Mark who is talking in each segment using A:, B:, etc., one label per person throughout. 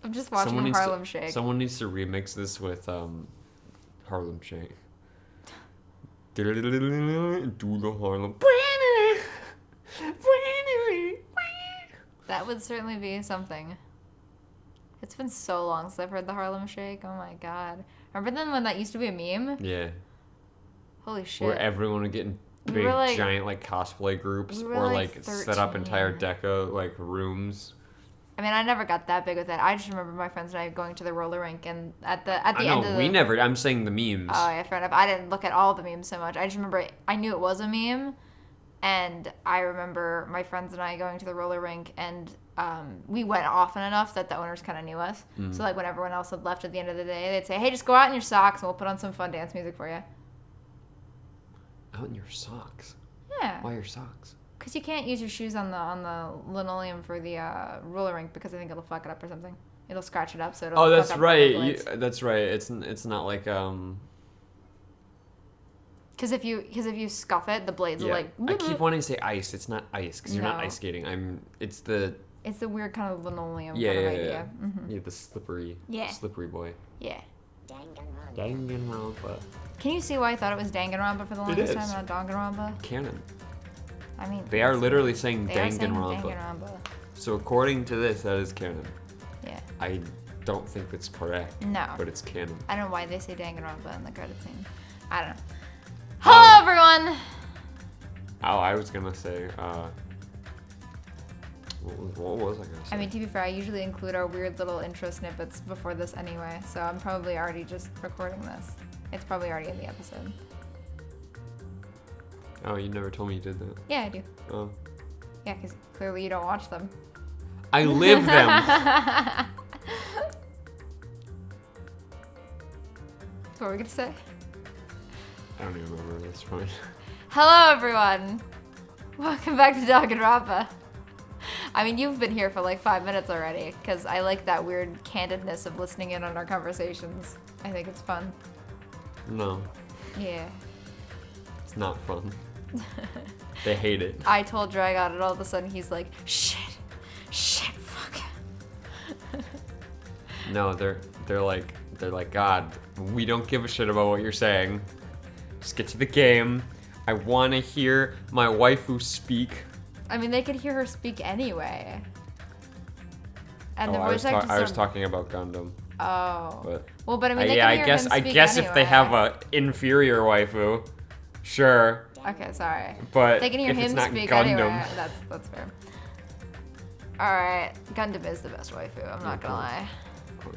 A: I'm just watching Harlem Shake.
B: Someone needs to remix this with Harlem Shake. Do the Harlem.
A: That would certainly be something. It's been so long since I've heard the Harlem Shake. Oh my god. Remember then when that used to be a meme?
B: Yeah.
A: Holy shit.
B: Where everyone would get in big, giant, like, cosplay groups or, like, set up entire deco, like, rooms.
A: I mean, I never got that big with it. I just remember my friends and I going to the roller rink, and at the end of
B: we never. I'm saying the memes.
A: Oh, yeah, fair enough. I didn't look at all the memes so much. I just remember I knew it was a meme, and I remember my friends and I going to the roller rink, and we went often enough that the owners kind of knew us. Mm. So, like, when everyone else had left at the end of the day, they'd say, hey, just go out in your socks, and we'll put on some fun dance music for you.
B: Out in your socks?
A: Yeah.
B: Why your socks?
A: Because you can't use your shoes on the linoleum for the roller rink because I think it'll fuck it up or something. It'll scratch it up, so it'll.
B: Oh, that's right. That's right. It's not like
A: Because if you scuff it, the blades will like.
B: I keep wanting to say ice. It's not ice because you're not ice skating. It's the
A: weird kind of linoleum
B: kind of
A: idea.
B: Yeah.
A: Mm-hmm.
B: Yeah, the slippery boy.
A: Yeah.
B: Danganronpa.
A: Can you see why I thought it was Danganronpa for the longest time, not Danganronpa?
B: Canon.
A: I mean,
B: they are literally saying
A: Danganronpa.
B: So according to this, that is canon.
A: Yeah.
B: I don't think that's correct.
A: No.
B: But it's canon.
A: I don't know why they say Danganronpa in the credit scene. I don't know. Hello, everyone!
B: Oh, I was gonna say, what was I gonna say?
A: I mean, to be fair, I usually include our weird little intro snippets before this anyway, so I'm probably already just recording this. It's probably already in the episode.
B: Oh, you never told me you did that.
A: Yeah, I do.
B: Oh.
A: Yeah, because clearly you don't watch them.
B: I live them!
A: What were we going to say?
B: I don't even remember. That's fine.
A: Hello, everyone! Welcome back to Danganronpa. I mean, you've been here for like 5 minutes already, because I like that weird candidness of listening in on our conversations. I think it's fun.
B: No.
A: Yeah.
B: It's not fun. They hate it.
A: I told Dragon, and all of a sudden he's like, shit, fuck.
B: No, they're like, God, we don't give a shit about what you're saying. Just get to the game. I want to hear my waifu speak.
A: I mean, they could hear her speak anyway. And the
B: I
A: voice actors
B: I was talking about Gundam.
A: Oh.
B: But
A: well, but I mean, they can hear him speak
B: I guess
A: anyway.
B: if they have a inferior waifu, sure.
A: Okay, sorry.
B: But
A: they can hear
B: if
A: him
B: it's not
A: speak
B: Gundam,
A: anyway. That's fair. All right, Gundam is the best waifu. I'm not gonna lie.
B: Of course.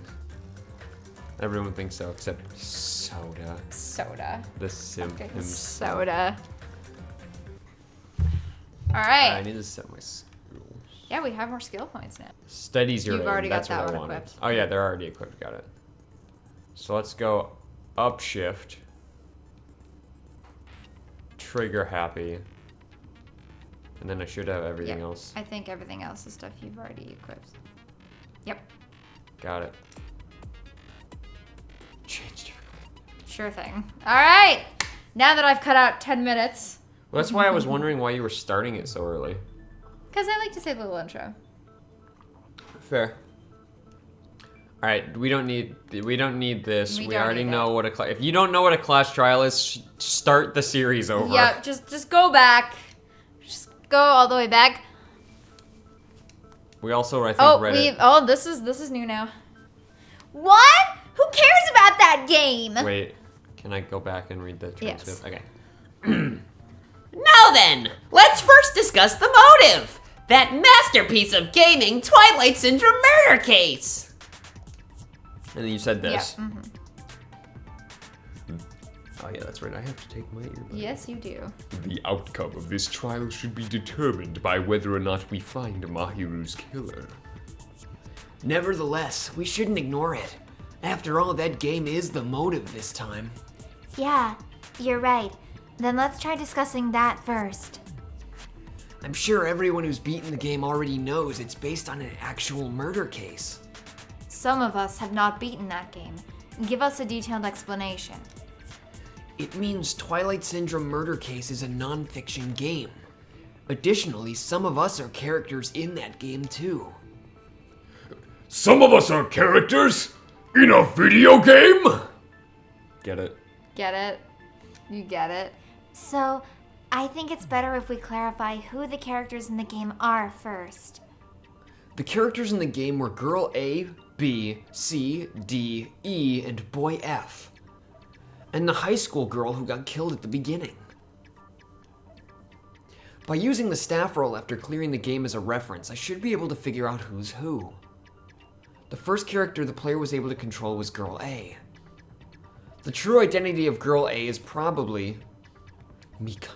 B: Everyone thinks so, except Soda.
A: Soda.
B: The simp himself.
A: Soda. All right.
B: I need to set my skills.
A: Yeah, we have more skill points now.
B: Studies your
A: You've
B: aim.
A: already got
B: That's
A: that
B: what I
A: one
B: wanted.
A: equipped.
B: Oh yeah, they're already equipped. Got it. So let's go up shift. Trigger happy. And then I should have everything else.
A: I think everything else is stuff you've already equipped. Yep.
B: Got it. Change difficulty.
A: Sure thing. All right. Now that I've cut out 10 minutes.
B: Well, that's why I was wondering why you were starting it so early.
A: Because I like to say the little intro.
B: Fair. All right, we don't need this. We already know what a if you don't know what a class trial is, start the series over.
A: Yeah, just go back. Just go all the way back.
B: We also I think read it.
A: This is new now. What? Who cares about that game?
B: Wait, can I go back and read the transcript?
A: Yes.
B: Okay.
C: Now then, let's first discuss the motive. That masterpiece of gaming, Twilight Syndrome murder case.
B: And then you said this.
A: Yeah. Mm-hmm.
B: Oh yeah, that's right. I have to take my earbud.
A: Yes, you do.
B: The outcome of this trial should be determined by whether or not we find Mahiru's killer.
C: Nevertheless, we shouldn't ignore it. After all, that game is the motive this time.
D: Yeah, you're right. Then let's try discussing that first.
C: I'm sure everyone who's beaten the game already knows it's based on an actual murder case.
D: Some of us have not beaten that game. Give us a detailed explanation.
C: It means Twilight Syndrome Murder Case is a non-fiction game. Additionally, some of us are characters in that game too.
E: Some of us are characters in a video game?
B: Get it?
A: Get it? You get it?
D: So, I think it's better if we clarify who the characters in the game are first.
B: The characters in the game were Girl A, B, C, D, E, and Boy F. And the high school girl who got killed at the beginning. By using the staff roll after clearing the game as a reference, I should be able to figure out who's who. The first character the player was able to control was Girl A. The true identity of Girl A is probably Mika.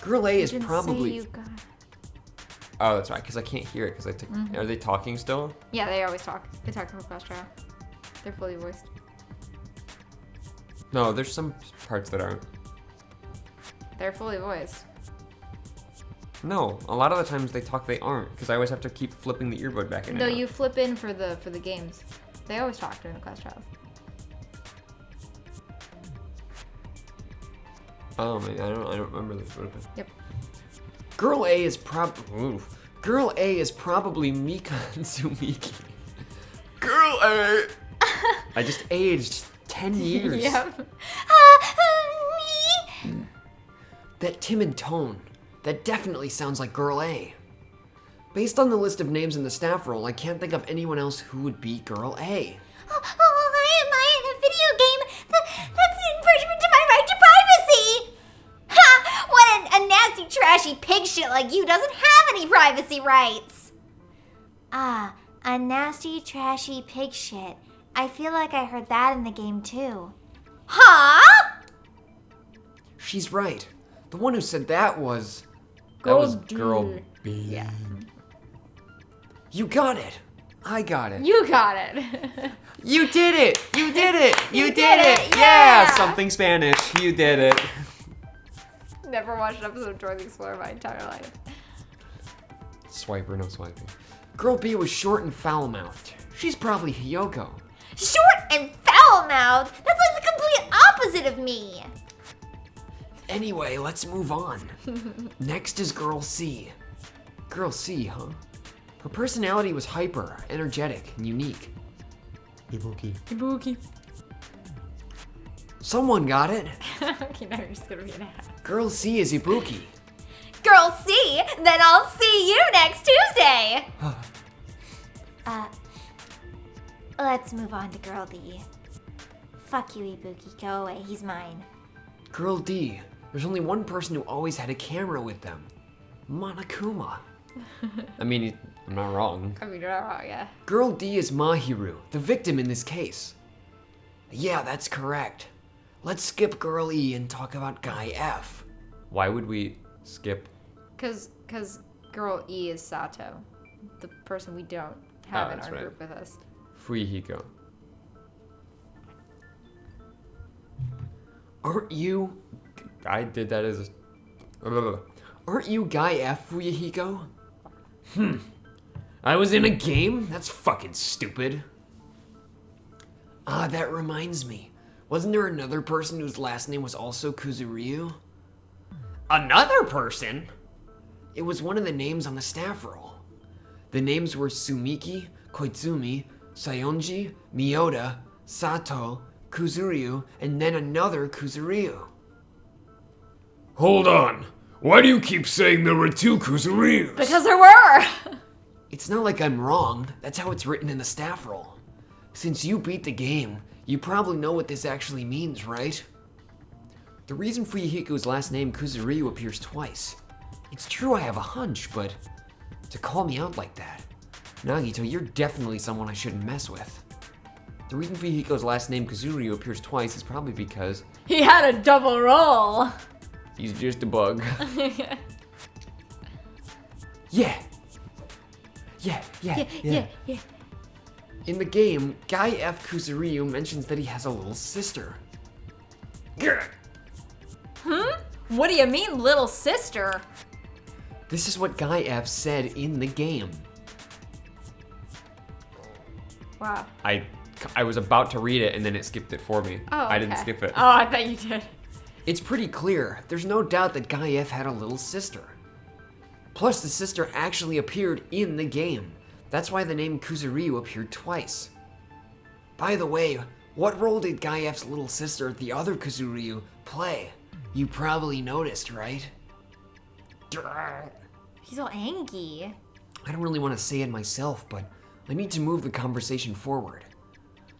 B: Girl A is probably. Oh, that's right, because I can't hear it because I took. Are they talking still?
A: Yeah, they always talk. They talk in Clash Trial. They're fully voiced.
B: No, there's some parts that aren't.
A: They're fully voiced.
B: No, a lot of the times they talk, they aren't, because I always have to keep flipping the earbud back in.
A: No,
B: and out.
A: you flip in for the games. They always talk during the Clash Trials.
B: Oh man, I don't remember this.
A: Yep.
B: Girl A is probably Mika and Sumiki. Girl A. I just aged 10 years.
A: Yep.
B: That timid tone, that definitely sounds like Girl A. Based on the list of names in the staff roll, I can't think of anyone else who would be Girl A.
D: Am I in a video game? That's an infringement to my right to privacy! Ha! What a nasty, trashy pig shit like you doesn't have any privacy rights! Ah, a nasty, trashy pig shit. I feel like I heard that in the game too. Huh?
B: She's right. The one who said that was...
A: Girl
B: Girl B.
A: Yeah.
B: You got it. I got it.
A: You got it.
B: You did it! You did it! You
A: You
B: did
A: did
B: it!
A: it,
B: Yeah!
A: yeah!
B: Something Spanish. You did it.
A: Never watched an episode of Dora the Explorer in my entire life.
B: Swiper, no swiping. Girl B was short and foul-mouthed. She's probably Hiyoko.
D: Short and foul-mouthed? That's like the complete opposite of me.
B: Anyway, let's move on. Next is Girl C. Girl C, huh? Her personality was hyper, energetic, and unique.
A: Ibuki.
B: Someone got it.
A: Okay, now you're just gonna be an ass.
B: Girl C is Ibuki.
D: Girl C, then I'll see you next Tuesday. Let's move on to Girl D. Fuck you, Ibuki. Go away. He's mine.
B: Girl D. There's only one person who always had a camera with them. Monokuma. I mean, I'm not wrong.
A: I mean, you're not wrong, yeah.
B: Girl D is Mahiru, the victim in this case. Yeah, that's correct. Let's skip Girl E and talk about Guy F. Why would we skip?
A: Cause girl E is Sato, the person we don't have in
B: that's
A: our
B: right.
A: group with us.
B: Fuihiko. Aren't you... I did that as a... Aren't you Guy F, Fuihiko? I was in a game? That's fucking stupid. Ah, that reminds me. Wasn't there another person whose last name was also Kuzuryu? Another person? It was one of the names on the staff roll. The names were Sumiki, Koizumi, Sayonji, Miyoda, Sato, Kuzuryu, and then another Kuzuryu.
E: Hold on. Why do you keep saying there were two Kuzuryus?
A: Because there were!
B: It's not like I'm wrong. That's how it's written in the staff roll. Since you beat the game, you probably know what this actually means, right? The reason Fuihiko's last name Kuzuryu appears twice. It's true I have a hunch, but to call me out like that. Nagito, you're definitely someone I shouldn't mess with. The reason Fuihiko's last name Kuzuryu appears twice is probably because
A: He had a double roll!
B: he's just a bug. Yeah. Yeah. In the game, Guy F. Kuzuryu mentions that he has a little sister.
A: What do you mean, little sister?
B: This is what Guy F. said in the game.
A: Wow.
B: I was about to read it and then it skipped it for me.
A: Oh,
B: I didn't
A: okay.
B: skip it.
A: Oh, I thought you did.
B: It's pretty clear. There's no doubt that Guy F. had a little sister. Plus, the sister actually appeared in the game. That's why the name Kuzuryu appeared twice. By the way, what role did Guy F's little sister, the other Kuzuryu, play? You probably noticed, right?
A: He's all angry.
B: I don't really want to say it myself, but I need to move the conversation forward.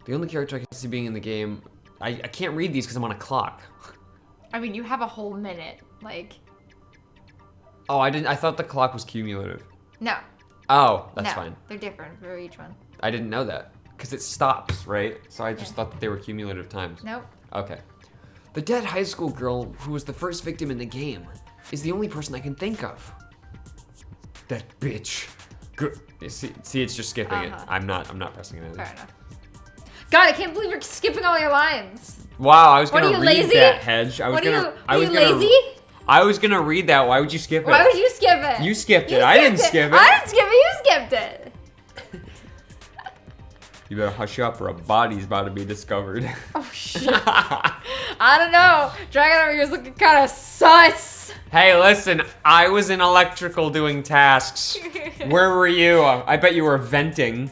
B: The only character I can see being in the game, I can't read these because I'm on a clock.
A: I mean, you have a whole minute. Like,
B: Oh, I thought the clock was cumulative.
A: no.
B: Oh, that's
A: No,
B: fine.
A: they're different for each one.
B: I didn't know that. Because it stops, right? So I just thought that they were cumulative times.
A: Nope.
B: Okay. The dead high school girl who was the first victim in the game is the only person I can think of. That bitch. Good. See, it's just skipping it. I'm not pressing it in.
A: Fair enough. God, I can't believe you're skipping all your lines.
B: Wow, I was
A: What,
B: gonna
A: are you
B: read
A: lazy?
B: that, Hedge.
A: Are you lazy?
B: I was gonna read that. Why would you skip it?
A: Why would you skip it?
B: You skipped it. I didn't skip it.
A: I didn't skip it. You skipped it.
B: You better hush up or a body's about to be discovered.
A: Oh shit. I don't know. Dragon over here is looking kind of sus.
B: Hey, listen, I was in electrical doing tasks. Where were you? I bet you were venting.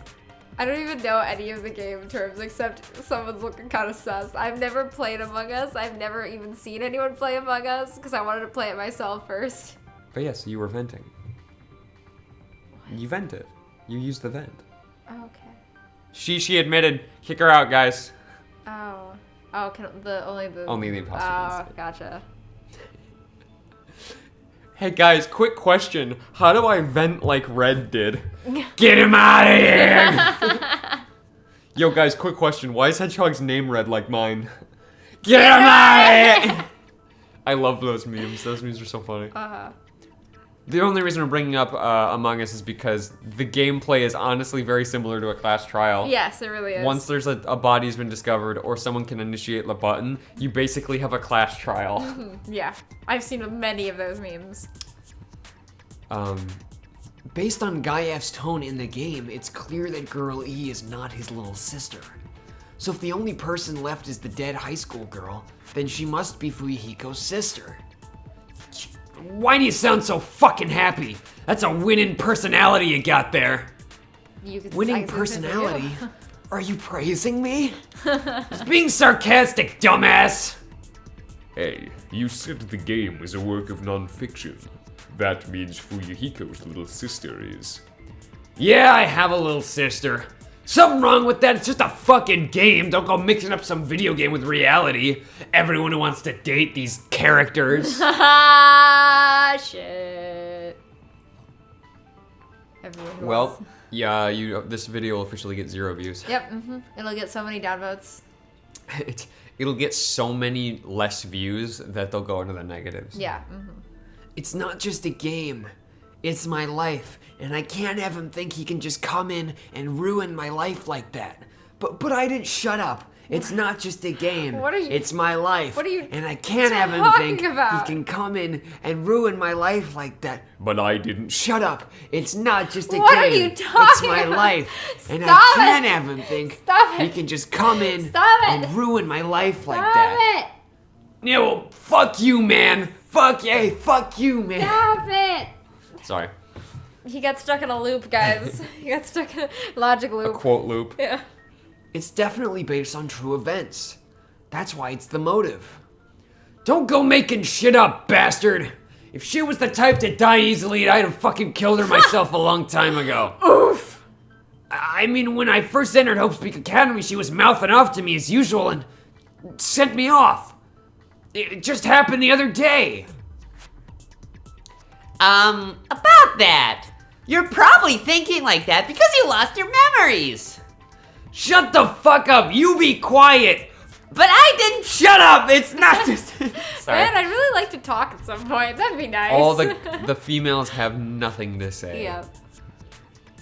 A: I don't even know any of the game terms except someone's looking kind of sus. I've never played Among Us. I've never even seen anyone play Among Us because I wanted to play it myself first.
B: But yes, you were venting. You vented. You used the vent.
A: Okay.
B: She admitted. Kick her out, guys.
A: Oh, only the
B: imposter
A: Oh,
B: can
A: gotcha.
B: Hey guys, quick question. How do I vent like Red did? Get him out of here! Yo guys, quick question. Why is Hedgehog's name red like mine? Get him out of here! I love those memes. Those memes are so funny. The only reason we're bringing up Among Us is because the gameplay is honestly very similar to a class trial.
A: Yes, it really is.
B: Once there's a body's been discovered or someone can initiate the button, you basically have a class trial.
A: Yeah, I've seen many of those memes.
B: Based on Guy F's tone in the game, it's clear that Girl E is not his little sister. So if the only person left is the dead high school girl, then she must be Fuyuhiko's sister. Why do you sound so fucking happy? That's a winning personality you got there. Winning personality? Are you praising me? Just being sarcastic, dumbass.
E: Hey, you said the game is a work of non-fiction. That means Fuyuhiko's little sister is.
B: Yeah, I have a little sister. Something wrong with that? It's just a fucking game. Don't go mixing up some video game with reality. Everyone who wants to date these characters.
A: Ah, shit. Everyone
B: Well, yeah, this video will officially get 0 views.
A: Yep, It'll get so many downvotes.
B: It'll get so many less views that they'll go into the negatives.
A: Yeah,
B: It's not just a game. It's my life, and I can't have him think he can just come in and ruin my life like that. But I didn't shut up. It's not just a game.
A: What are you-
B: It's my life.
A: what are you
B: And I can't have him
A: talking
B: think
A: about?
B: he can come in and ruin my life like that.
E: But I didn't.
B: Shut up. It's not just a
A: What
B: game.
A: are you
B: It's
A: talking
B: my
A: about?
B: life. And
A: Stop
B: I can't
A: it.
B: have him think
A: Stop
B: he
A: it.
B: can just come in
A: Stop it.
B: and ruin my life like
A: Stop
B: that.
A: it!
B: Yeah, well, fuck you, man. Fuck you, man.
A: Stop it!
B: Sorry.
A: He got stuck in a loop, guys. He got stuck in a logic loop.
B: Quote loop.
A: Yeah.
B: It's definitely based on true events. That's why it's the motive. Don't go making shit up, bastard. If she was the type to die easily, I'd have fucking killed her myself a long time ago. Oof! I mean, when I first entered Hope's Peak Academy, she was mouthing off to me as usual and sent me off. It just happened the other day.
C: About that. You're probably thinking like that because you lost your memories.
B: Shut the fuck up, you be quiet.
C: But I didn't.
B: Shut up, it's not just... Sorry.
A: Man, I'd really like to talk at some point. That'd be nice.
B: All the females have nothing to say.
A: Yeah.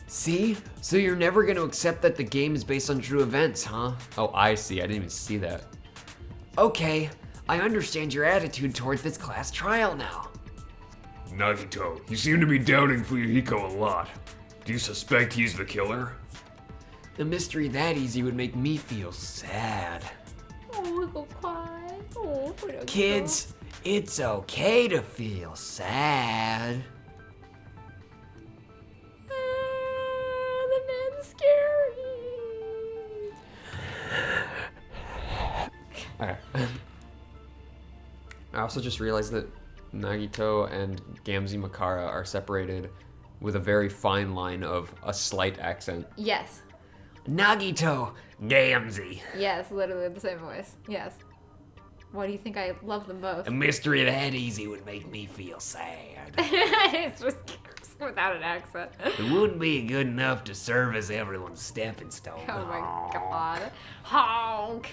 B: See? So you're never gonna accept that the game is based on true events, huh? Oh, I see. I didn't even see that. Okay, I understand your attitude towards this class trial now.
E: Nagito, you seem to be doubting Fuyuhiko a lot. Do you suspect he's the killer?
B: The mystery that easy would make me feel sad.
A: Oh, go cry. Oh,
B: Kids, it's okay to feel sad. also just realized that Nagito and Gamzee Makara are separated with a very fine line of a slight accent.
A: Yes.
B: Nagito, Gamzee.
A: Yes, literally the same voice. Yes. Why do you think I love them both?
B: A mystery that easy would make me feel sad.
A: It's just without an accent.
B: It wouldn't be good enough to serve as everyone's stepping stone.
A: Oh my god. Honk.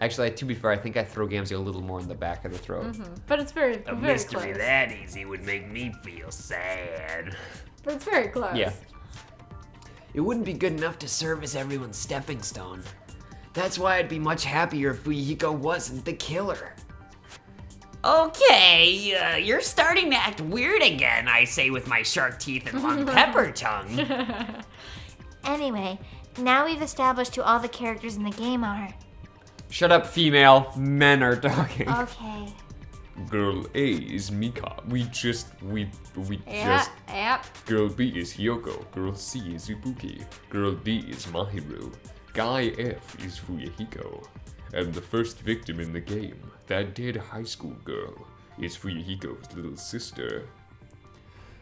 B: Actually, to be fair, I think I throw Gamzee a little more in the back of the throat.
A: But it's very,
B: A
A: very
B: mystery
A: close.
B: that easy would make me feel sad.
A: But it's very close.
B: Yeah. It wouldn't be good enough to serve as everyone's stepping stone. That's why I'd be much happier if Fuyuhiko wasn't the killer.
C: Okay, you're starting to act weird again, I say with my shark teeth and long pepper tongue.
D: Anyway, now we've established who all the characters in the game are.
B: Shut up, female. Men are talking.
D: Okay.
E: Girl A is Mika. We just.
A: Yep.
E: Girl B is Hyoko. Girl C is Ibuki. Girl D is Mahiru. Guy F is Fuyuhiko. And the first victim in the game, that dead high school girl, is Fuyuhiko's little sister.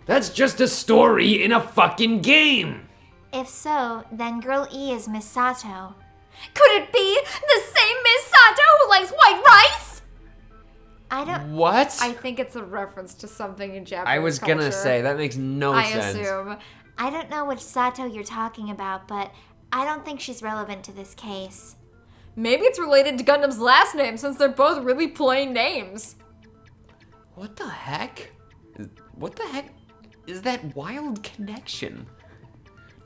B: That's just a story in a fucking game.
D: If so, then Girl E is Miss Sato.
A: Could it be the same Miss Sato who likes white rice?
D: I don't.
B: What?
A: I think it's a reference to something in Japanese
B: I was gonna
A: culture.
B: say, that makes no
A: I
B: sense.
A: assume.
D: I don't know which Sato you're talking about, but I don't think she's relevant to this case.
A: Maybe it's related to Gundam's last name since they're both really plain names.
B: What the heck? What the heck is that wild connection?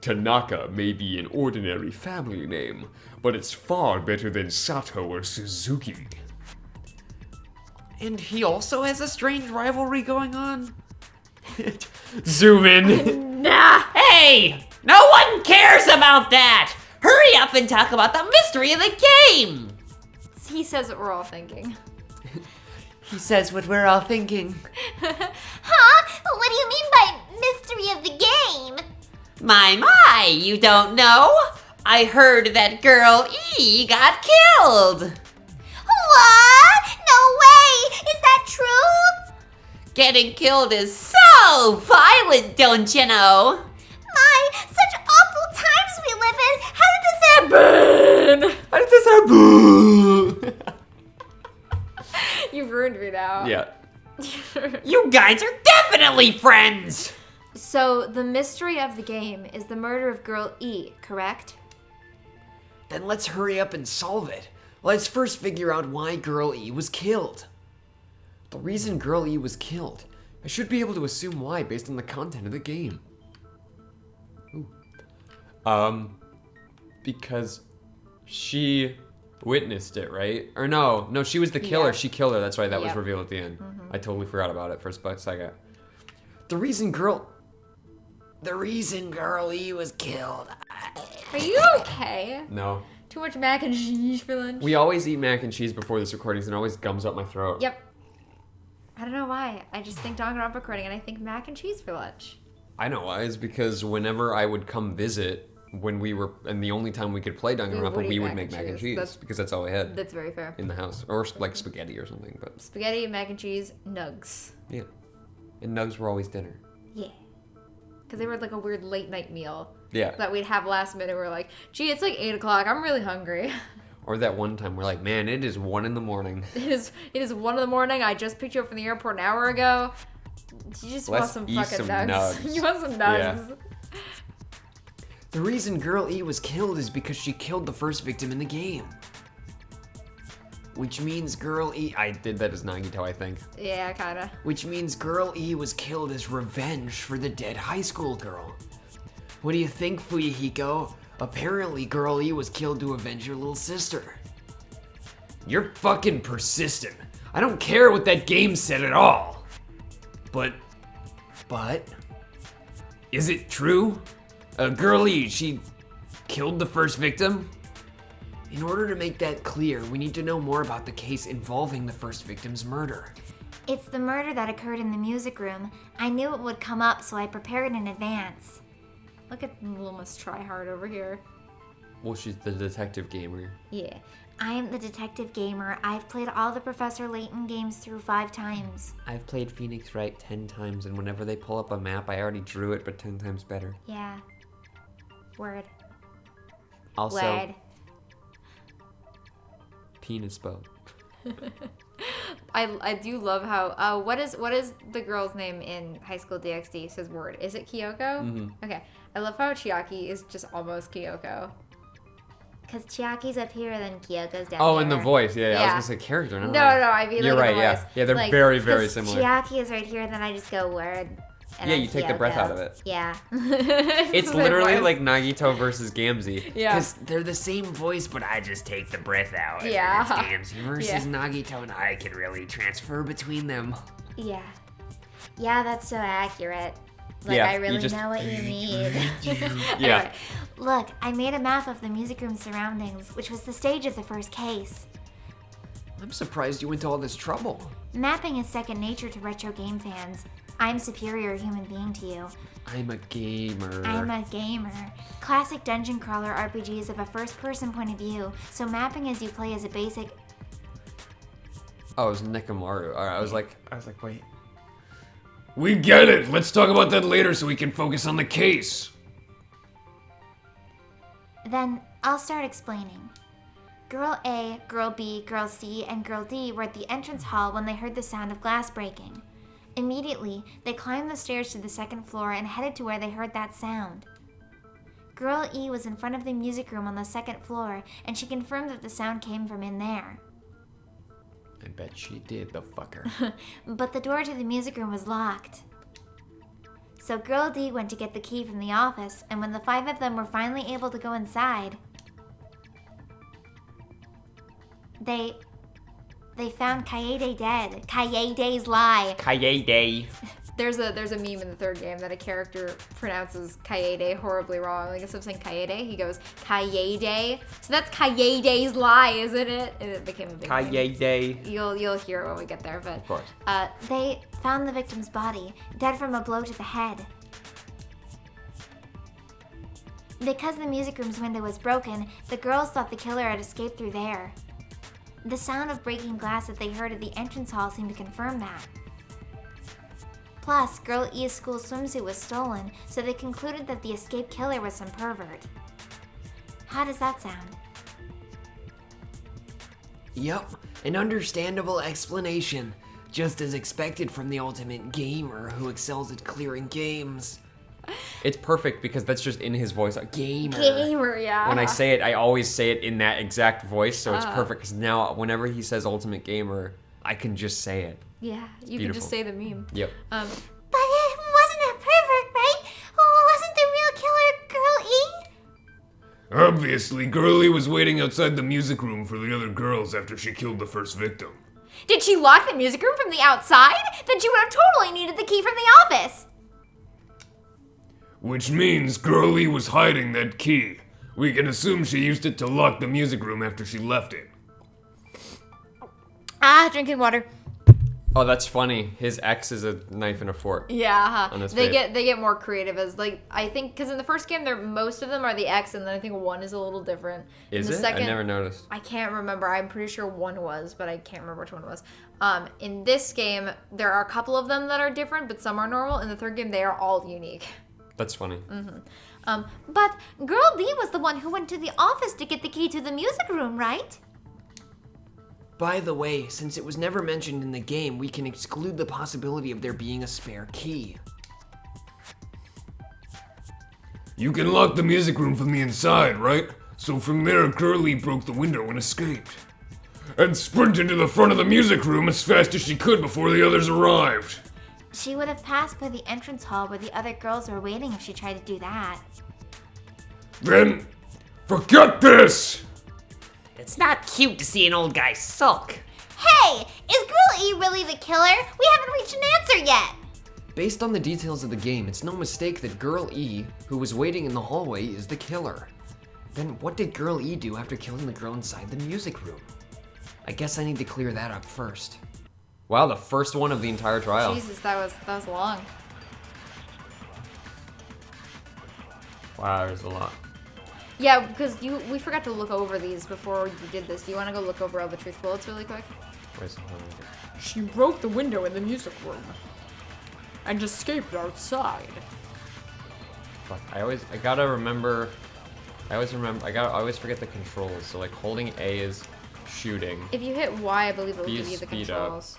E: Tanaka may be an ordinary family name, but it's far better than Sato or Suzuki.
B: And he also has a strange rivalry going on? Zoom in.
A: Nah.
C: Hey, no one cares about that! Hurry up and talk about the mystery of the game!
A: He says what we're all thinking.
B: He says what we're all thinking.
D: Huh? What do you mean by mystery of the game?
C: My, you don't know? I heard that girl E got killed!
D: What? No way! Is that true?
C: Getting killed is so violent, don't you know?
D: My, such awful times we live in! How did this happen?
B: How did this happen?
A: You've ruined me now.
B: Yeah.
C: You guys are definitely friends!
A: So, the mystery of the game is the murder of Girl E, correct?
B: Then let's hurry up and solve it. Let's first figure out why Girl E was killed. The reason Girl E was killed. I should be able to assume why based on the content of the game. Ooh. Because she witnessed it, right? Or no, she was the killer.
A: Yeah.
B: She killed her. That's why that was
A: Yep.
B: revealed at the end. I totally forgot about it for a split second. The reason Girl E was killed.
A: Are you okay?
B: No.
A: Too much mac and cheese for lunch?
B: We always eat mac and cheese before this recording, and it always gums up my throat.
A: Yep. I don't know why. I just think Danganronpa recording and I think mac and cheese for lunch.
B: I know why. It's because whenever I would come visit, when we were, and the only time we could play Danganronpa,
A: would eat
B: we would
A: mac
B: make
A: and
B: mac and
A: cheese.
B: cheese because that's all we had
A: That's very fair.
B: in the house, or like spaghetti or something. But
A: Spaghetti, mac and cheese, nugs.
B: yeah, and nugs were always dinner.
A: Yeah. Because they were like a weird late night meal
B: Yeah.
A: that we'd have last minute. We're like, gee, it's like 8 o'clock. I'm really hungry.
B: Or that one time we're like, man, it is 1 a.m.
A: It is 1 a.m. I just picked you up from the airport an hour ago. You just want
B: Let's
A: some
B: eat
A: fucking
B: some
A: nugs.
B: nugs.
A: You want some
B: Yeah.
A: nugs.
B: The reason Girl E was killed is because she killed the first victim in the game. Which means Girl E, I did that as Nagito, I think.
A: Yeah, kinda.
B: Which means Girl E was killed as revenge for the dead high school girl. What do you think, Fuyuhiko? Apparently, Girl E was killed to avenge your little sister. You're fucking persistent. I don't care what that game said at all. But, is it true? Girl E, she killed the first victim? In order to make that clear, we need to know more about the case involving the first victim's murder.
D: It's the murder that occurred in the music room. I knew it would come up, so I prepared in advance.
A: Look at little Miss Tryhard over here.
B: Well, she's the detective gamer.
D: Yeah. I am the detective gamer. I've played all the Professor Layton games through 5 times.
B: I've played Phoenix Wright 10 times, and whenever they pull up a map, I already drew it, but 10 times better.
D: Yeah. Word.
B: Also,
D: Word.
B: penis boat.
A: I do love how what is the girl's name in High School DxD? Says word. Is it Kyoko?
B: Mm-hmm.
A: Okay. I love how Chiaki is just almost Kyoko.
D: Because Chiaki's up here, then Kyoko's down
B: Oh,
D: here.
B: and the voice. Yeah, I was
A: Yeah.
B: gonna say character.
A: No, I mean
B: You're
A: like
B: right.
A: the
B: Yeah,
A: voice.
B: yeah, they're
A: Like,
B: very, very
D: 'Cause
B: similar.
D: Chiaki is right here, then I just go word. And
B: Yeah,
D: I'm
B: you take the breath
D: Kyoko.
B: out of it.
D: Yeah.
B: It's
A: their
B: literally
A: voice.
B: like Nagito versus Gamzee.
A: Yeah.
B: Because they're the same voice, but I just take the breath out.
A: Yeah.
B: And it's Gamzee versus
A: Yeah.
B: Nagito, and I can really transfer between them.
D: Yeah. Yeah, that's so accurate. Like,
B: Yeah,
D: I
B: you
D: really
B: just-
D: know what you need.
B: Yeah.
D: Anyway, look, I made a map of the music room surroundings, which was the stage of the first case.
B: I'm surprised you went to all this trouble.
D: Mapping is second nature to retro game fans. I'm superior human being to you.
B: I'm a gamer.
D: I'm a gamer. Classic dungeon crawler RPGs have a first-person point of view, so mapping as you play is a basic.
B: Oh, it was Nekomaru. All right, I was like, wait.
E: We get it. Let's talk about that later so we can focus on the case.
D: Then I'll start explaining. Girl A, Girl B, Girl C, and Girl D were at the entrance hall when they heard the sound of glass breaking. Immediately, they climbed the stairs to the second floor and headed to where they heard that sound. Girl E was in front of the music room on the second floor, and she confirmed that the sound came from in there.
B: I bet she did, the fucker.
D: But the door to the music room was locked. So Girl D went to get the key from the office, and when the 5 of them were finally able to go inside, they found Kaede dead. Kaede's lie.
B: Kaede.
A: There's a meme in the third game that a character pronounces Kaede horribly wrong. Like instead of saying Kaede, he goes Kaede. So that's Kaede's lie, isn't it? And it became a big meme.
B: Kaede.
A: You'll hear it when we get there, but
B: Of course.
D: They found the victim's body, dead from a blow to the head. Because the music room's window was broken, the girls thought the killer had escaped through there. The sound of breaking glass that they heard at the entrance hall seemed to confirm that. Plus, Girl E's school swimsuit was stolen, so they concluded that the escaped killer was some pervert. How does that sound?
B: Yup, an understandable explanation. Just as expected from the ultimate gamer who excels at clearing games. It's perfect because that's just in his voice. Gamer.
A: gamer, yeah.
B: When I say it, I always say it in that exact voice, so it's perfect. Because now, whenever he says ultimate gamer, I can just say it.
A: yeah, you can
B: beautiful.
A: just say the meme.
B: Yep.
D: But it wasn't a pervert, right? Wasn't the real killer Girl E?
E: Obviously, Girlie was waiting outside the music room for the other girls after she killed the first victim.
D: Did she lock the music room from the outside? Then she would have totally needed the key from the office.
E: Which means Girlie was hiding that key. We can assume she used it to lock the music room after she left it.
A: Drinking water.
B: Oh, that's funny. His ex is a knife and a fork.
A: Yeah,
B: On his
A: they
B: face.
A: get more creative as like I think because in the first game most of them are the X and then I think one is a little different.
B: Is
A: in the
B: it?
A: Second,
B: I never noticed.
A: I can't remember. I'm pretty sure one was, but I can't remember which one it was. In this game, there are a couple of them that are different, but some are normal. In the third game, they are all unique.
B: That's funny.
D: But Girl D was the one who went to the office to get the key to the music room, right?
B: By the way, since it was never mentioned in the game, we can exclude the possibility of there being a spare key.
E: You can lock the music room from the inside, right? So from there, Girlie broke the window and escaped. And sprinted to the front of the music room as fast as she could before the others arrived.
D: She would have passed by the entrance hall where the other girls were waiting if she tried to do that.
E: Then, forget this!
C: It's not cute to see an old guy sulk.
D: Hey, is Girl E really the killer? We haven't reached an answer yet.
B: Based on the details of the game, it's no mistake that Girl E, who was waiting in the hallway, is the killer. Then what did Girl E do after killing the girl inside the music room? I guess I need to clear that up first. Wow, the first one of the entire trial.
A: Jesus, that was long.
B: Wow, there's a lot.
A: Yeah, because we forgot to look over these before you did this. Do you want to go look over all the truth bullets really quick?
E: Where's the hell?
F: She broke the window in the music room and escaped outside.
E: Fuck. I always forget the controls. So like holding A is shooting.
A: If you hit Y, I believe it will
E: B
A: give
E: is
A: you the
E: speed
A: controls.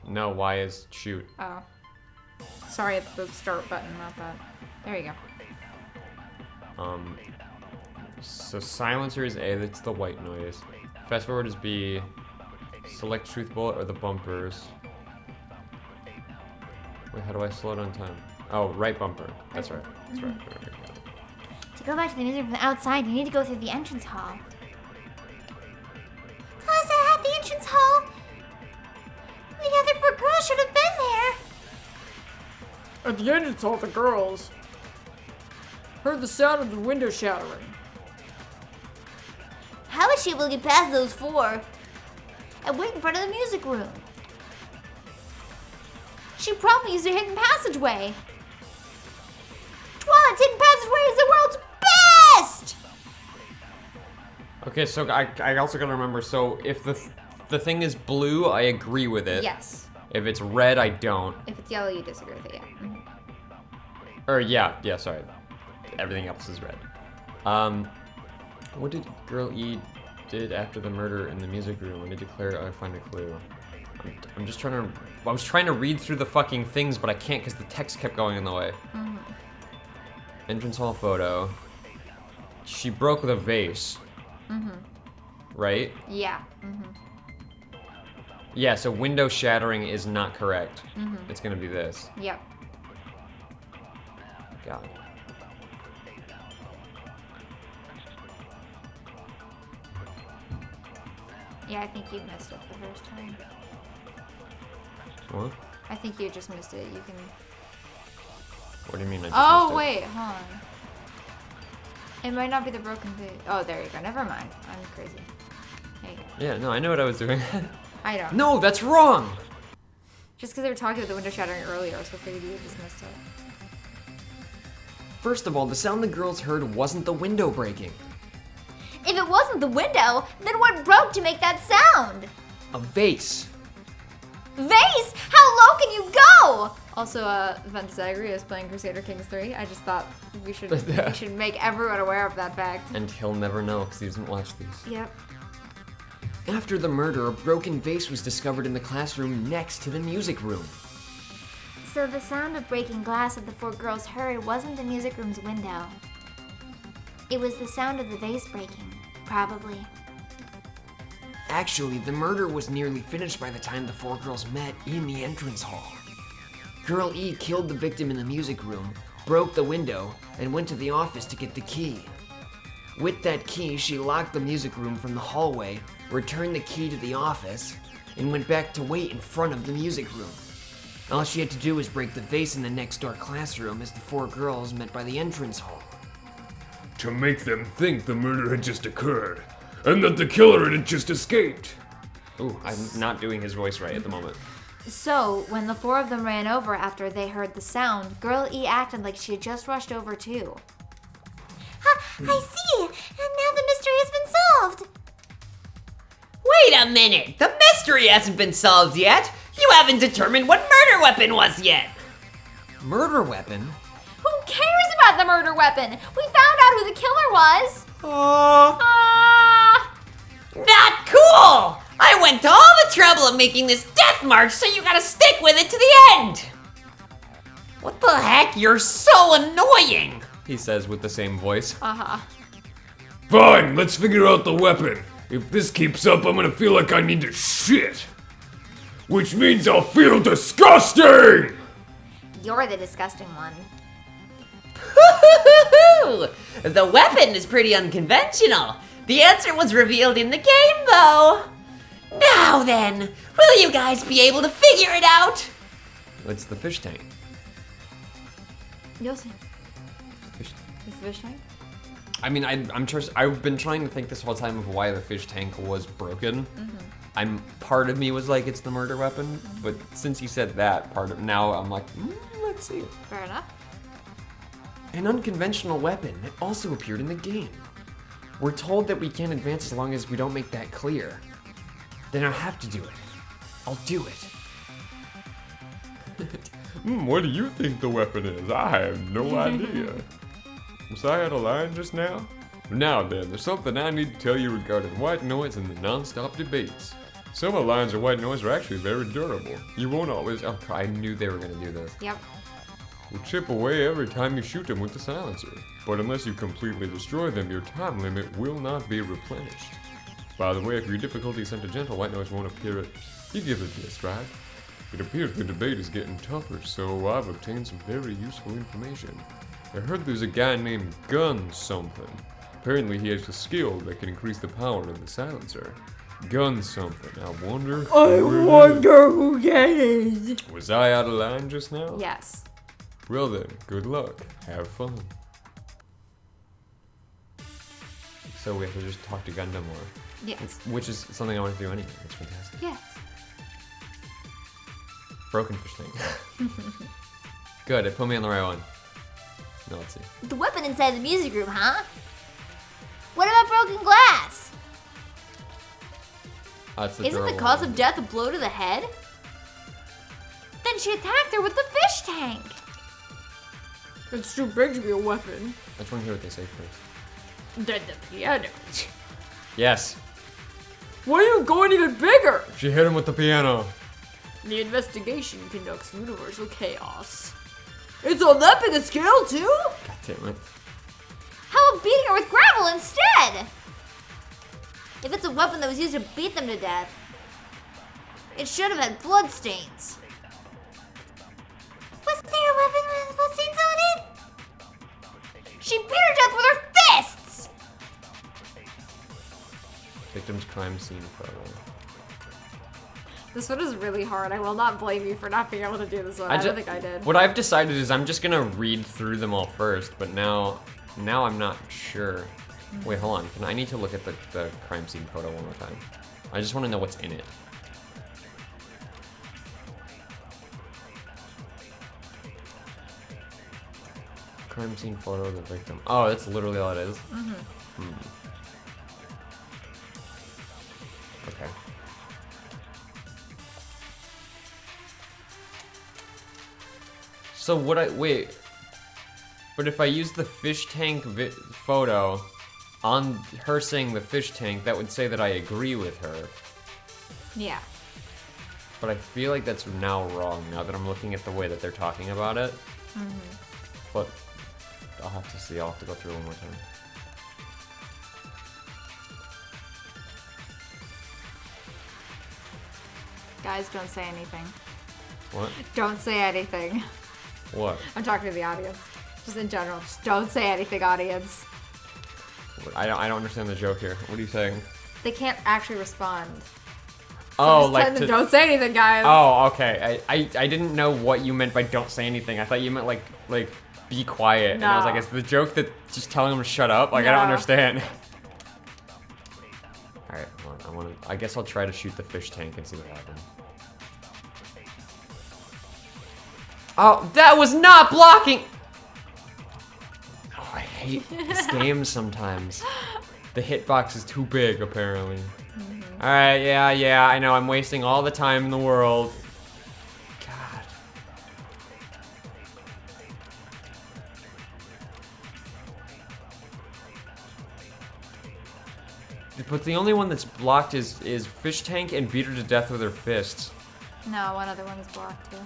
E: No, Y is shoot.
A: Oh. Sorry, it's the start button, not that. There you go.
E: So silencer is A, that's the white noise. Fast forward is B. Select truth bullet or the bumpers. Wait, how do I slow down time? Oh, right bumper. That's right. That's right. Okay, got it.
D: To go back to the museum from the outside, you need to go through the entrance hall. Plus, at the entrance hall, the other 4 girls should have been there.
F: At the entrance hall, the girls heard the sound of the window shattering.
D: How was she able to get past those 4 and wait in front of the music room? She probably used a hidden passageway. Twilight's hidden passageway is the world's best!
E: Okay, so I also gotta remember, so if the thing is blue, I agree with it.
A: Yes.
E: If it's red, I don't.
A: If it's yellow, you disagree with it, yeah. Mhm.
E: Or yeah, sorry. Everything else is red. What did Girl E did after the murder in the music room? When they declare I find a clue. I'm just trying to. I was trying to read through the fucking things, but I can't because the text kept going in the way.
A: Mm-hmm.
E: Entrance hall photo. She broke the vase.
A: Mm-hmm.
E: Right?
A: Yeah. Mm-hmm.
E: Yeah. So window shattering is not correct.
A: Mm-hmm.
E: It's gonna be this.
A: Yep.
E: Got it.
A: Yeah, I think you missed it the first time.
E: What?
A: I think you just missed it. You can.
E: What do you mean? I just
A: Oh
E: missed it?
A: wait, hold on. It might not be the broken vase. Oh, there you go. Never mind. I'm crazy. There you go.
E: Yeah. No, I know what I was doing.
A: I don't.
B: No, that's wrong!
A: Just because they were talking about the window shattering earlier, so I figured you just missed it.
B: First of all, the sound the girls heard wasn't the window breaking.
D: If it wasn't the window, then what broke to make that sound?
B: A vase.
D: Vase? How low can you go?
A: Also, Ventus Agri is playing Crusader Kings 3. I just thought we should make everyone aware of that fact.
E: And he'll never know because he doesn't watch these.
A: Yep.
B: After the murder, a broken vase was discovered in the classroom next to the music room.
D: So the sound of breaking glass that the 4 girls heard wasn't the music room's window. It was the sound of the vase breaking, probably.
B: Actually, the murder was nearly finished by the time the 4 girls met in the entrance hall. Girl E killed the victim in the music room, broke the window, and went to the office to get the key. With that key, she locked the music room from the hallway, returned the key to the office, and went back to wait in front of the music room. All she had to do was break the vase in the next door classroom as the 4 girls met by the entrance hall.
E: To make them think the murder had just occurred, and that the killer had just escaped. Ooh, I'm not doing his voice right at the moment.
D: So, when the 4 of them ran over after they heard the sound, Girl E acted like she had just rushed over too. I see! And now the mystery has been solved!
C: Wait a minute! The mystery hasn't been solved yet! You haven't determined what murder weapon was yet!
B: Murder weapon?
D: Who cares about the murder weapon? We found out who the killer was!
C: Not cool! I went to all the trouble of making this death march, so you gotta stick with it to the end! What the heck? You're so annoying!
E: He says with the same voice.
A: Uh-huh.
E: Fine, let's figure out the weapon. If this keeps up, I'm gonna feel like I need to shit. Which means I'll feel disgusting!
D: You're the disgusting one.
C: The weapon is pretty unconventional. The answer was revealed in the game, though. Now then, will you guys be able to figure it out?
E: It's the fish tank.
A: You'll see.
E: Fish
A: Is the fish tank?
E: I mean, I've been trying to think this whole time of why the fish tank was broken. Part of me was like, it's the murder weapon, but since you said that now I'm like, let's see it.
A: Fair enough.
B: An unconventional weapon that also appeared in the game. We're told that we can't advance as long as we don't make that clear. Then I have to do it. I'll do it.
E: What do you think the weapon is? I have no idea. Was I out of line just now? Now then, there's something I need to tell you regarding white noise and the non-stop debates. Some of the lines of white noise are actually very durable. You won't always... Oh, I knew they were going to do this.
A: Yep.
E: Will chip away every time you shoot them with the silencer. But unless you completely destroy them, your time limit will not be replenished. By the way, if your difficulty is set to gentle, white noise won't appear at... You give it a strike. It appears the debate is getting tougher, so I've obtained some very useful information. I heard there's a guy named Gun something. Apparently he has a skill that can increase the power of the silencer. Gun something. I wonder
F: who that is.
E: Was I out of line just now?
A: Yes.
E: Well then, good luck. Have fun.
B: So we have to just talk to Gundam more.
A: Yes.
B: Which is something I want to do anyway. It's fantastic.
A: Yes.
B: Broken fish tank. Good, it put me on the right one. No, let's see.
D: The weapon inside the music room, huh? What about broken glass?
B: It's the
D: Isn't the
B: durable
D: cause
B: one.
D: of death a blow to the head? Then she attacked her with the fish tank.
F: It's too big to be a weapon.
B: I just want to hear what they say first.
F: Then the piano.
B: Yes.
F: Why are you going even bigger?
E: She hit him with the piano.
F: The investigation conducts universal chaos. It's on that big a scale too?
B: God damn it.
D: How about beating her with gravel instead? If it's a weapon that was used to beat them to death, it should have had blood stains. Was there a weapon with blood stains on it? She beat her to death with her fists!
B: Victim's crime scene photo.
A: This one is really hard. I will not blame you for not being able to do this one. I don't think I did.
B: What I've decided is I'm just gonna read through them all first, but now I'm not sure. Wait, hold on. I need to look at the crime scene photo one more time. I just want to know what's in it. Crime scene photo of the victim. Oh, that's literally all it is? Okay. So wait. But if I use the fish tank photo on her saying the fish tank, that would say that I agree with her.
A: Yeah.
B: But I feel like that's now wrong now that I'm looking at the way that they're talking about it. But I'll have to see. I'll have to go through it one more time.
A: Guys, don't say anything.
B: What?
A: Don't say anything.
B: What?
A: I'm talking to the audience. Just in general. Just don't say anything, audience.
B: I don't understand the joke here. What are you saying?
A: They can't actually respond.
B: Oh,
A: Just
B: like
A: tell them,
B: to...
A: don't say anything, guys.
B: Oh, okay. I didn't know what you meant by don't say anything. I thought you meant like be quiet. And I was like,
A: No.
B: is the joke that just telling them to shut up? Like I don't
A: No.
B: understand. All right, hold on. I guess I'll try to shoot the fish tank and see what happens. Oh, that was not blocking. Oh, I hate this game sometimes. The hitbox is too big, apparently. All right, yeah, I know. I'm wasting all the time in the world. God. But the only one that's blocked is fish tank and beat her to death with her fists.
A: No, one other one is blocked too.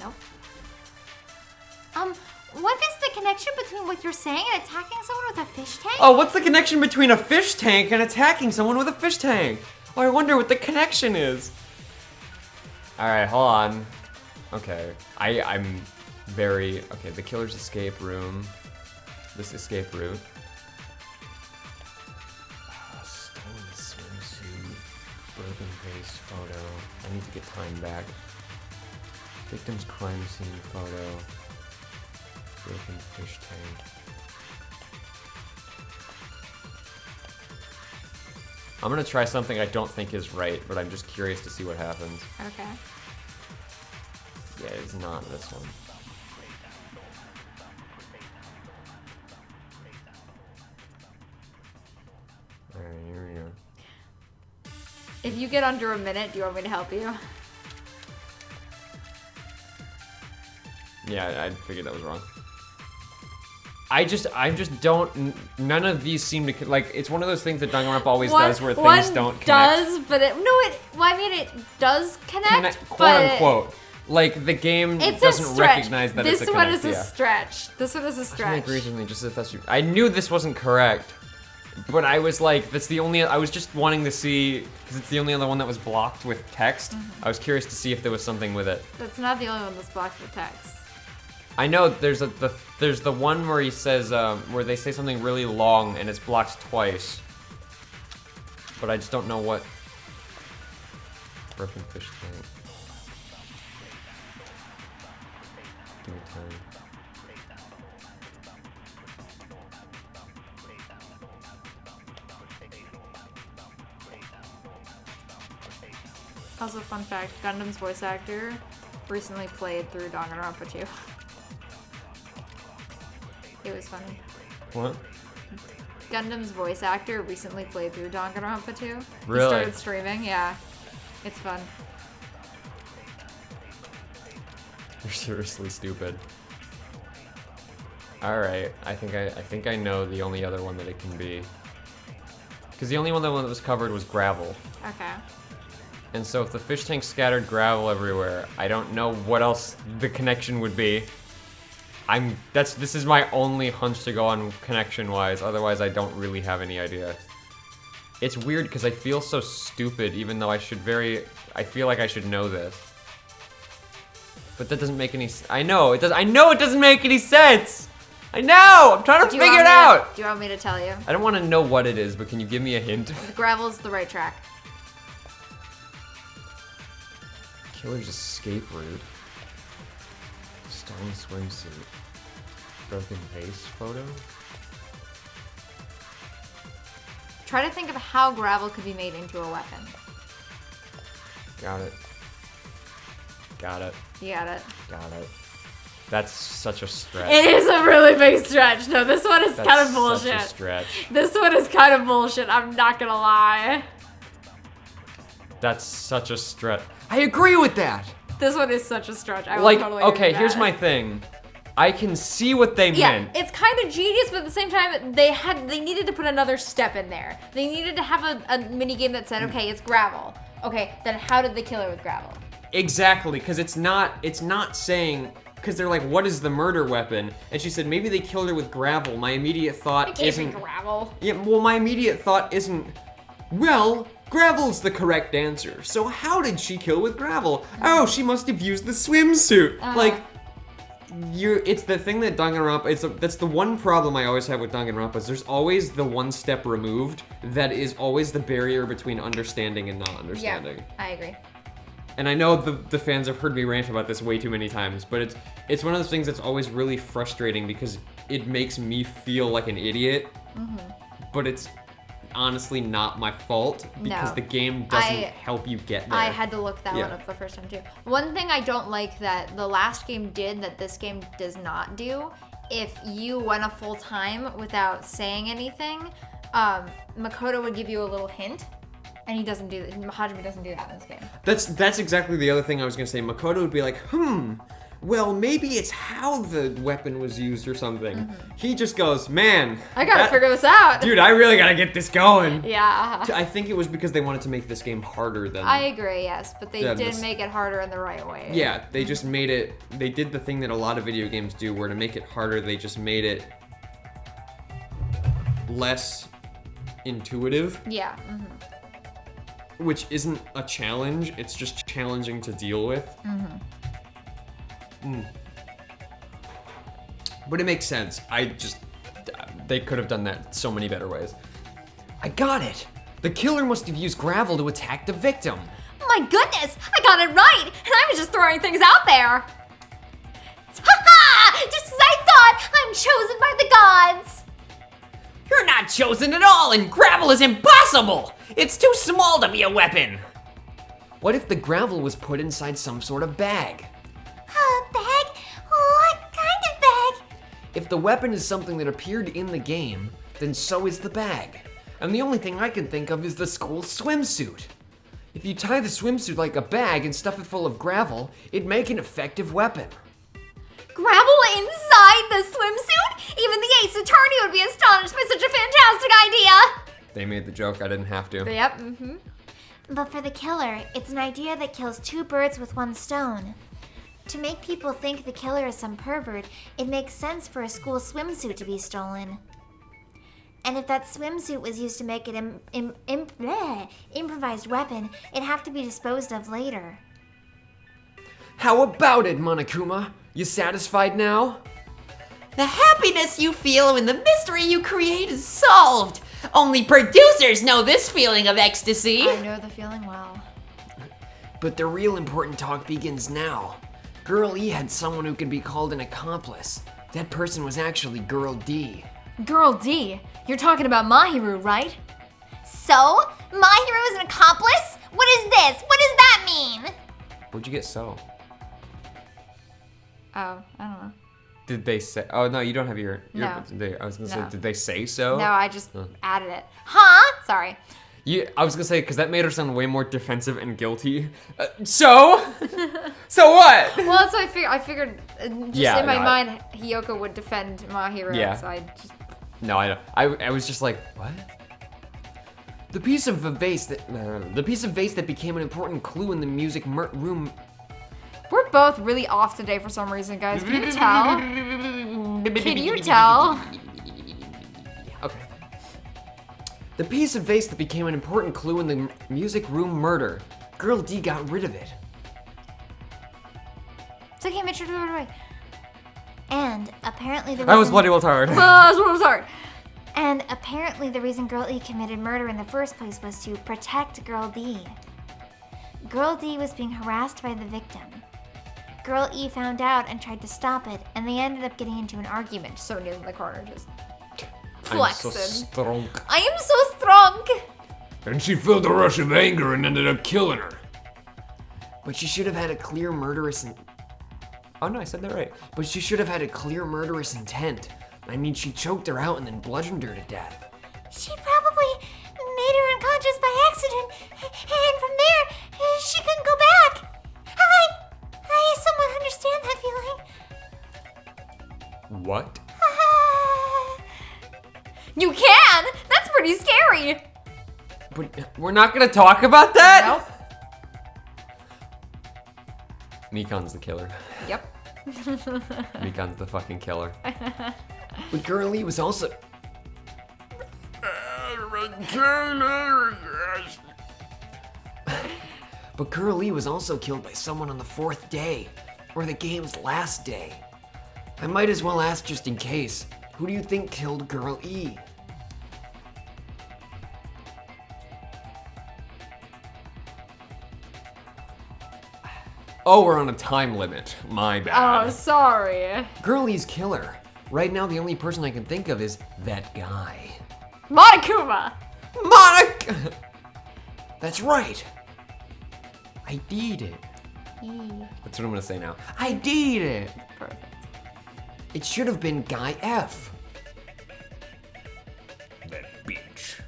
A: Nope.
D: What is the connection between what you're saying and attacking someone with a fish tank?
B: Oh, what's the connection between a fish tank and attacking someone with a fish tank? Oh, I wonder what the connection is. All right, hold on. Okay, I'm very okay. The killer's escape room. This escape route. Stolen swimsuit. Broken face photo. I need to get time back. Victim's crime scene photo. Broken fish tank. I'm gonna try something I don't think is right, but I'm just curious to see what happens.
A: Okay.
B: Yeah, it's not this one.
A: If you get under a minute, do you want me to help you?
B: Yeah, I figured that was wrong. I just don't. None of these seem to like. It's one of those things that Danganronpa always does, where things don't connect.
A: Does, but it does connect,
B: Quote
A: but
B: unquote. Like the game
A: it's
B: doesn't
A: a stretch.
B: recognize that
A: this
B: it's a
A: one
B: connect.
A: is a stretch. This one is a stretch.
B: I agree with me. Just if that's. I knew this wasn't correct, but I was like, that's the only. I was just wanting to see because it's the only other one that was blocked with text. I was curious to see if there was something with it.
A: That's not the only one that's blocked with text.
B: I know there's the one where he says where they say something really long and it's blocked twice, but I just don't know what. Broken fish tank. Give me time.
A: Also, fun fact: Gundam's voice actor recently played through Danganronpa 2. It was funny.
B: What?
A: Gundam's voice actor recently played through Danganronpa 2.
B: Really?
A: He started streaming, yeah. It's fun.
B: You're seriously stupid. All right, I think I know the only other one that it can be. Because the only one that was covered was gravel.
A: Okay.
B: And so if the fish tank scattered gravel everywhere, I don't know what else the connection would be. This is my only hunch to go on connection-wise, otherwise I don't really have any idea. It's weird because I feel so stupid even though I feel like I should know this. But that doesn't make any I know it doesn't make any sense! I know! I'm trying to figure it out!
A: Do you want me to tell you?
B: I don't want to know what it is, but can you give me a hint?
A: The gravel's the right track.
B: Killer's escape route. Stolen swimsuit. Broken vase photo?
A: Try to think of how gravel could be made into a weapon.
B: Got it. Got it.
A: You got it.
B: Got it. That's such a stretch.
A: It is a really big stretch. No, this one is
B: That's
A: kind of bullshit.
B: Such a stretch.
A: This one is kind of bullshit. I'm not gonna lie.
B: That's such a stretch. I agree with that.
A: This one is such a stretch. I will
B: Like,
A: totally agree
B: okay,
A: with
B: here's
A: that.
B: my thing. I can see what they
A: Yeah,
B: meant.
A: it's kind of genius, but at the same time, they needed to put another step in there. They needed to have a mini game that said, okay, it's gravel. Okay, then how did they kill her with gravel?
B: Exactly, because it's not saying, because they're like, what is the murder weapon? And she said, maybe they killed her with gravel. My immediate thought
A: It can't
B: isn't.
A: be gravel.
B: Yeah, well, my immediate thought isn't, well, gravel's the correct answer. So how did she kill with gravel? Oh, she must have used the swimsuit. Like, it's the thing that Danganronpa, that's the one problem I always have with Danganronpa is there's always the one step removed that is always the barrier between understanding and not understanding.
A: Yeah, I agree.
B: And I know the fans have heard me rant about this way too many times, but it's one of those things that's always really frustrating because it makes me feel like an idiot. But it's honestly not my fault because
A: No.
B: the game doesn't help you get there.
A: I had to look that one up the first time too. One thing I don't like that the last game did that this game does not do, if you went a full time without saying anything, Makoto would give you a little hint. And he doesn't do that. Hajime doesn't do that in this game.
B: That's exactly the other thing I was gonna say. Makoto would be like, well, maybe it's how the weapon was used or something. He just goes, man.
A: I gotta figure this out.
B: Dude, I really gotta get this going.
A: Yeah.
B: I think it was because they wanted to make this game harder than...
A: I agree, yes. But they
B: Yeah,
A: did
B: this-
A: make it harder in the right way.
B: Yeah, they just made it... They did the thing that a lot of video games do, where to make it harder, they just made it less intuitive.
A: Yeah.
B: Which isn't a challenge, it's just challenging to deal with. But it makes sense. They could have done that so many better ways. I got it! The killer must have used gravel to attack the victim.
D: My goodness, I got it right, and I was just throwing things out there. Ha-ha! Just as I thought, I'm chosen by the gods.
C: You're not chosen at all, and gravel is impossible! It's too small to be a weapon!
B: What if the gravel was put inside some sort of bag?
D: A bag? What kind of bag?
B: If the weapon is something that appeared in the game, then so is the bag. And the only thing I can think of is the school swimsuit. If you tie the swimsuit like a bag and stuff it full of gravel, it'd make an effective weapon.
D: Gravel inside the swimsuit? Even the Ace Attorney would be astonished by such a fantastic idea!
B: They made the joke, I didn't have to.
A: Yep.
D: But for the killer, it's an idea that kills two birds with one stone. To make people think the killer is some pervert, it makes sense for a school swimsuit to be stolen. And if that swimsuit was used to make an improvised weapon, it'd have to be disposed of later.
B: How about it, Monokuma? You satisfied now?
C: The happiness you feel when the mystery you create is solved. Only producers know this feeling of ecstasy.
A: I know the feeling well.
B: But the real important talk begins now. Girl E had someone who could be called an accomplice. That person was actually Girl D.
A: Girl D, you're talking about Mahiru, right?
D: So? Mahiru is an accomplice? What is this? What does that mean?
B: Where'd you get so?
A: Oh, I don't know.
B: Did they say? Oh no, you don't have your.
A: No.
B: I was gonna say,
A: No.
B: did they say so?
A: No, I just added it.
D: Huh?
A: Sorry.
B: I was gonna say because that made her sound way more defensive and guilty. So what?
A: Well, that's what I figured. Just
B: Yeah,
A: in my
B: no,
A: mind, Hiyoko would defend Mahiru.
B: Yeah.
A: So I just.
B: No, I know. I was just like, what? The piece of vase that became an important clue in the music room.
A: We're both really off today for some reason, guys. Can you tell? Can you tell?
B: Okay. The piece of vase that became an important clue in the music room murder. Girl D got rid of it.
A: It's okay, Mitchell.
D: And apparently the
B: I was
D: reason-
B: bloody well tired.
A: That's what I'm sorry.
D: And apparently the reason Girl E committed murder in the first place was to protect Girl D. Girl D was being harassed by the victim. Girl E found out and tried to stop it, and they ended up getting into an argument.
A: So near the corner, just
B: I'm so
A: flexing.
B: strong.
D: I am so strong!
E: And she felt a rush of anger and ended up killing her.
B: But she should have had a clear murderous. Oh no, I said that right. But she should have had a clear murderous intent. I mean, she choked her out and then bludgeoned her to death.
D: She probably made her unconscious by accident, and from there, she couldn't go back. I somewhat understand that feeling.
E: What?
A: You can. That's pretty scary.
B: But we're not gonna talk about that?
A: Nope.
B: Mikan's the killer.
A: Yep.
B: Mikan's the fucking killer. But Girlie was also. But Girlie was also killed by someone on the 4th day, or the game's last day. I might as well ask just in case. Who do you think killed Girl E? Oh, we're on a time limit. My bad.
A: Oh, sorry.
B: Girlie's killer. Right now, the only person I can think of is that guy.
A: Monokuma.
B: Monica! That's right. I did it. That's what I'm gonna say now. I did it.
A: Perfect.
B: It should have been Guy F.
E: That bitch.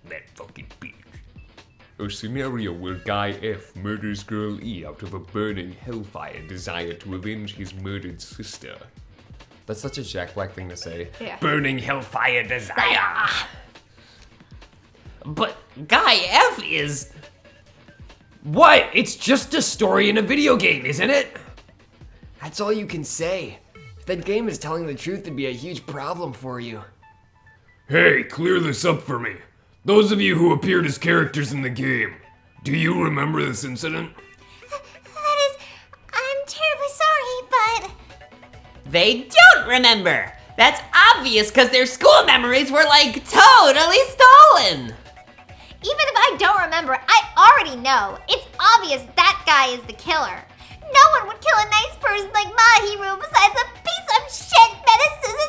E: That fucking bitch. A scenario where Guy F murders Girl E out of a burning hellfire desire to avenge his murdered sister.
B: That's such a Jack Black thing to say.
A: Yeah.
E: Burning hellfire desire!
C: But Guy F is...
B: What? It's just a story in a video game, isn't it? That's all you can say. If that game is telling the truth, it'd be a huge problem for you.
E: Hey, clear this up for me. Those of you who appeared as characters in the game, do you remember this incident?
D: That is, I'm terribly sorry, but
C: They don't remember! That's obvious because their school memories were like totally stolen!
D: even if I don't remember, I already know. It's obvious that guy is the killer. No one would kill a nice person like Mahiru besides a piece of shit medicine